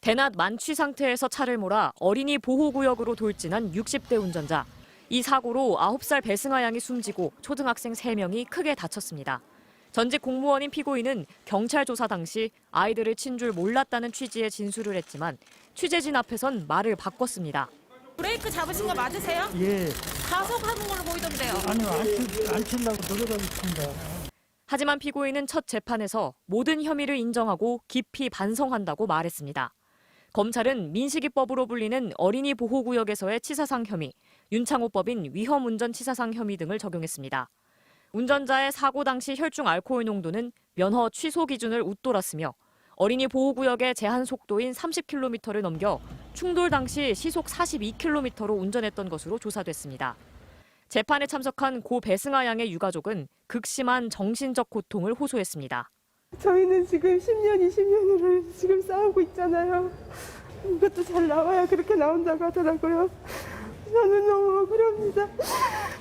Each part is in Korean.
대낮 만취 상태에서 차를 몰아 어린이 보호구역으로 돌진한 60대 운전자. 이 사고로 9살 배승아 양이 숨지고 초등학생 3명이 크게 다쳤습니다. 전직 공무원인 피고인은 경찰 조사 당시 아이들을 친 줄 몰랐다는 취지의 진술을 했지만 취재진 앞에선 말을 바꿨습니다. 브레이크 잡으신 거 맞으세요? 예. 가속하는 걸로 보이던데요. 아니요, 안 치려고 노력하고 있습니다. 하지만 피고인은 첫 재판에서 모든 혐의를 인정하고 깊이 반성한다고 말했습니다. 검찰은 민식이법으로 불리는 어린이 보호구역에서의 치사상 혐의, 윤창호법인 위험운전치사상 혐의 등을 적용했습니다. 운전자의 사고 당시 혈중 알코올 농도는 면허 취소 기준을 웃돌았으며 어린이 보호구역의 제한 속도인 30km를 넘겨 충돌 당시 시속 42km로 운전했던 것으로 조사됐습니다. 재판에 참석한 고 배승아 양의 유가족은 극심한 정신적 고통을 호소했습니다. 저희는 지금 10년, 20년으로 지금 싸우고 있잖아요. 이것도 잘 나와야 그렇게 나온다고 하더라고요. 저는 너무 억울합니다.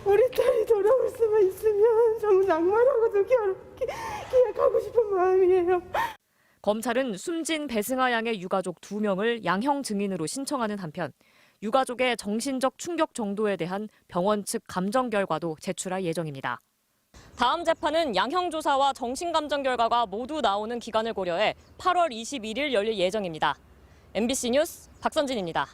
우리 딸이 돌아올 수만 있으면 정말 낙마라고도 기약하고 싶은 마음이에요. 검찰은 숨진 배승아 양의 유가족 2명을 양형 증인으로 신청하는 한편 유가족의 정신적 충격 정도에 대한 병원 측 감정 결과도 제출할 예정입니다. 다음 재판은 양형조사와 정신감정 결과가 모두 나오는 기간을 고려해 8월 21일 열릴 예정입니다. MBC 뉴스 박선진입니다.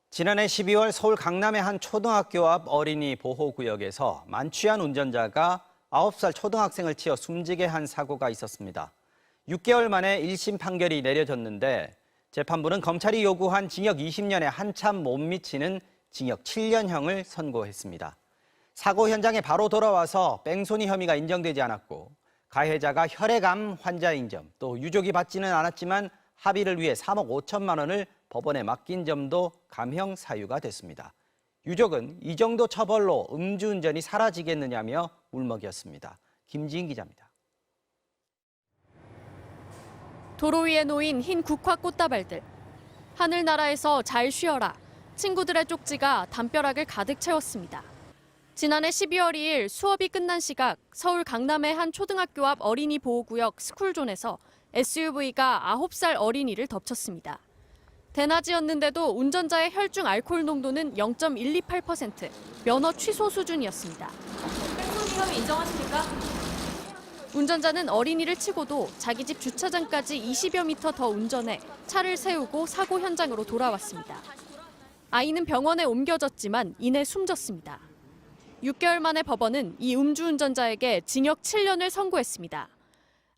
지난해 12월 서울 강남의 한 초등학교 앞 어린이 보호구역에서 만취한 운전자가 9살 초등학생을 치어 숨지게 한 사고가 있었습니다. 6개월 만에 1심 판결이 내려졌는데 재판부는 검찰이 요구한 징역 20년에 한참 못 미치는 징역 7년형을 선고했습니다. 사고 현장에 바로 돌아와서 뺑소니 혐의가 인정되지 않았고 가해자가 혈액암 환자인 점, 또 유족이 받지는 않았지만 합의를 위해 3억 5천만 원을 법원에 맡긴 점도 감형 사유가 됐습니다. 유족은 이 정도 처벌로 음주운전이 사라지겠느냐며 울먹였습니다. 김지인 기자입니다. 도로 위에 놓인 흰 국화 꽃다발들. 하늘나라에서 잘 쉬어라. 친구들의 쪽지가 담벼락을 가득 채웠습니다. 지난해 12월 2일 수업이 끝난 시각 서울 강남의 한 초등학교 앞 어린이 보호구역 스쿨존에서 SUV가 9살 어린이를 덮쳤습니다. 대낮이었는데도 운전자의 혈중 알코올 농도는 0.128%, 면허 취소 수준이었습니다. 뺑소니 혐의 인정하십니까? 운전자는 어린이를 치고도 자기 집 주차장까지 20여 미터 더 운전해 차를 세우고 사고 현장으로 돌아왔습니다. 아이는 병원에 옮겨졌지만 이내 숨졌습니다. 6개월 만에 법원은 이 음주운전자에게 징역 7년을 선고했습니다.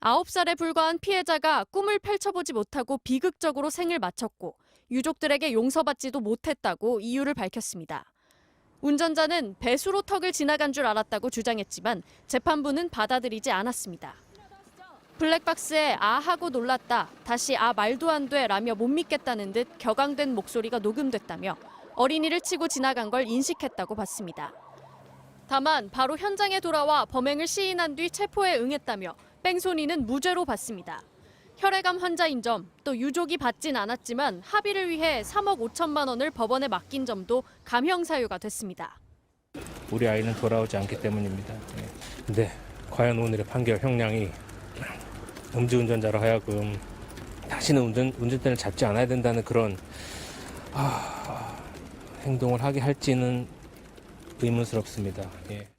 9살에 불과한 피해자가 꿈을 펼쳐보지 못하고 비극적으로 생을 마쳤고 유족들에게 용서받지도 못했다고 이유를 밝혔습니다. 운전자는 배수로 턱을 지나간 줄 알았다고 주장했지만 재판부는 받아들이지 않았습니다. 블랙박스에 아 하고 놀랐다, 다시 아 말도 안 돼 라며 못 믿겠다는 듯 격앙된 목소리가 녹음됐다며 어린이를 치고 지나간 걸 인식했다고 봤습니다. 다만 바로 현장에 돌아와 범행을 시인한 뒤 체포에 응했다며 뺑소니는 무죄로 봤습니다. 혈액암 환자인 점, 또 유족이 받진 않았지만 합의를 위해 3억 5천만 원을 법원에 맡긴 점도 감형 사유가 됐습니다. 우리 아이는 돌아오지 않기 때문입니다. 근데 과연 오늘의 판결 형량이 음주운전자로 하여금 다시는 운전대를 잡지 않아야 된다는 그런 행동을 하게 할지는 의문스럽습니다. 예.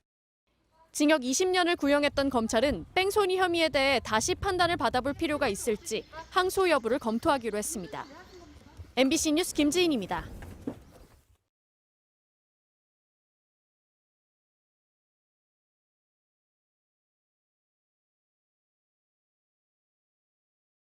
징역 20년을 구형했던 검찰은 뺑소니 혐의에 대해 다시 판단을 받아볼 필요가 있을지 항소 여부를 검토하기로 했습니다. MBC 뉴스 김지인입니다.